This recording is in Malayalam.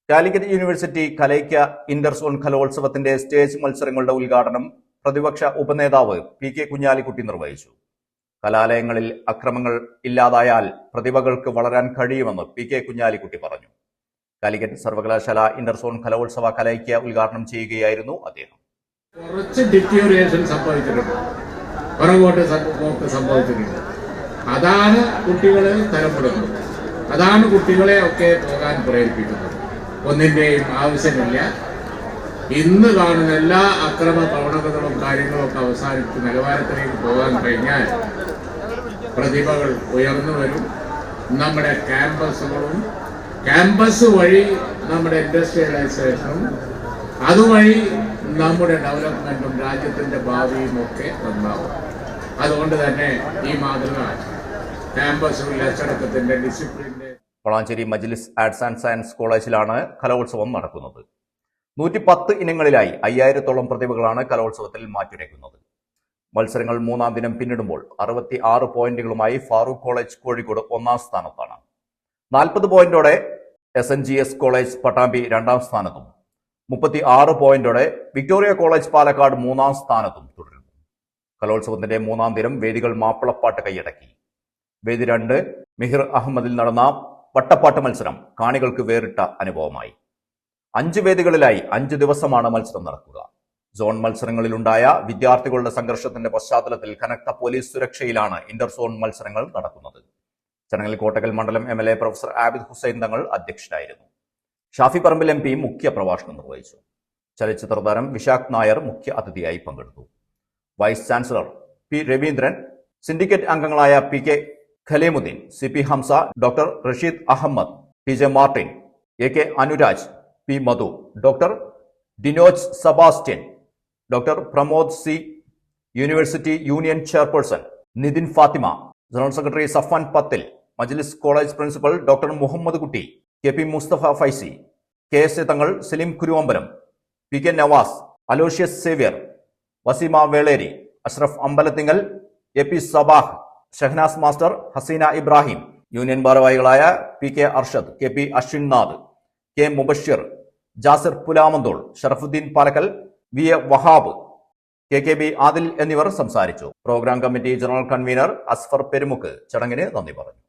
കാലിക്കറ്റ് യൂണിവേഴ്സിറ്റി കലൈക്യ ഇന്റർസോൺ കലോത്സവത്തിന്റെ സ്റ്റേജ് മത്സരങ്ങളുടെ ഉദ്ഘാടനം പ്രതിപക്ഷ ഉപനേതാവ് പി കെ കുഞ്ഞാലിക്കുട്ടി നിർവഹിച്ചു. കലാലയങ്ങളിൽ അക്രമങ്ങൾ ഇല്ലാതായാൽ പ്രതിഭകൾക്ക് വളരാൻ കഴിയുമെന്ന് പി കെ കുഞ്ഞാലിക്കുട്ടി പറഞ്ഞു. കാലിക്കറ്റ് സർവകലാശാല ഇന്റർസോൺ കലോത്സവ കലൈക്യ ഉദ്ഘാടനം ചെയ്യുകയായിരുന്നു അദ്ദേഹം. കുറച്ച് ഡിറ്റീരിയേഷൻ സംഭവിച്ചിട്ടുണ്ട്, പുറകോട്ട് സംഭവിച്ചിട്ടുണ്ട്. അതാണ് കുട്ടികളെ തരപ്പെടുന്നത്, അതാണ് കുട്ടികളെ ഒക്കെ പോകാൻ പ്രേരിപ്പിക്കുന്നത്. ഒന്നിന്റെയും ആവശ്യമില്ല. ഇന്ന് കാണുന്ന എല്ലാ അക്രമ പ്രവണതകളും കാര്യങ്ങളും ഒക്കെ അവസാനിച്ച് നിലവാരത്തിലേക്ക് പോകാൻ കഴിഞ്ഞാൽ പ്രതിഭകൾ ഉയർന്നു വരും. നമ്മുടെ ക്യാമ്പസ് വഴി നമ്മുടെ ഇൻഡസ്ട്രിയലൈസേഷനും അതുവഴി നമ്മുടെ ഡെവലപ്മെന്റും രാജ്യത്തിന്റെ ഭാവിയും ഒക്കെ നന്നാവും. അതുകൊണ്ട് തന്നെ ഈ മാതൃക ക്യാമ്പസിൽ അച്ചടക്കത്തിന്റെ ഡിസിപ്ലിന്റെ വളാഞ്ചേരി മജ്ലിസ് ആർട്സ് ആൻഡ് സയൻസ് കോളേജിലാണ് കലോത്സവം നടക്കുന്നത്. 110 ഇനങ്ങളിലായി 5000-ഓളം പ്രതിഭകളാണ് കലോത്സവത്തിൽ മാറ്റുരയ്ക്കുന്നത്. മത്സരങ്ങൾ മൂന്നാം ദിനം പിന്നിടുമ്പോൾ 66 പോയിന്റുകളുമായി ഫാറൂഖ് കോളേജ് കോഴിക്കോട് ഒന്നാം സ്ഥാനത്താണ്. 40 പോയിന്റോടെ SNGS കോളേജ് പട്ടാമ്പി രണ്ടാം സ്ഥാനത്തും 36 പോയിന്റോടെ വിക്ടോറിയ കോളേജ് പാലക്കാട് മൂന്നാം സ്ഥാനത്തും തുടരുന്നു. കലോത്സവത്തിന്റെ മൂന്നാം ദിനം വേദികൾ മാപ്പിളപ്പാട്ട് കൈയടക്കി. വേദി 2 മിഹിർ അഹമ്മദിൽ നടന്ന വട്ടപ്പാട്ട് മത്സരം കാണികൾക്ക് വേറിട്ട അനുഭവമായി. 5 വേദികളിലായി 5 ദിവസമാണ് മത്സരം നടക്കുക. സോൺ മത്സരങ്ങളിലുണ്ടായ വിദ്യാർത്ഥികളുടെ സംഘർഷത്തിന്റെ പശ്ചാത്തലത്തിൽ കനത്ത പോലീസ് സുരക്ഷയിലാണ് ഇന്റർസോൺ മത്സരങ്ങൾ നടക്കുന്നത്. ചടങ്ങിൽ കോട്ടക്കൽ മണ്ഡലം MLA പ്രൊഫസർ ആബിദ് ഹുസൈൻ തങ്ങൾ അധ്യക്ഷനായിരുന്നു. ഷാഫി പറമ്പിൽ MP മുഖ്യ പ്രഭാഷണം നിർവഹിച്ചു. ചലച്ചിത്ര താരം വിശാഖ് നായർ മുഖ്യ അതിഥിയായി പങ്കെടുത്തു. Vice chancellor P Raveendran, syndicate അംഗങ്ങളായ PK Khaleemuddeen, CP Hamsa, doctor Rasheed Ahammed, TJ Martin, AK Anuraj, P Madhu, doctor Dinoj Sebastian, doctor Pramod C, university union chairperson Nithin Fathima, general secretary Safan Pathil, Majlis college principal doctor Muhammad കുട്ടി, KP Mustafa Faizi, KS Thangal, Saleem Kuruvambalam, PK Navas, Aloysius Xavier, Waseema Veleri, Ashraf Ambalathingal, AP Sabah, Shahanas master, Haseena Ibrahim, union ഭാരവാഹികളായ PK Arshad, KP Ashwinnath, K Mubashir, Jasir Pulamanthole, Sharafuddeen Palakkal, VA Wahab, KKB Adil എന്നിവർ സംസാരിച്ചു. Programme committee general convener Asfar Perumukku ചടങ്ങിന് നന്ദി പറഞ്ഞു.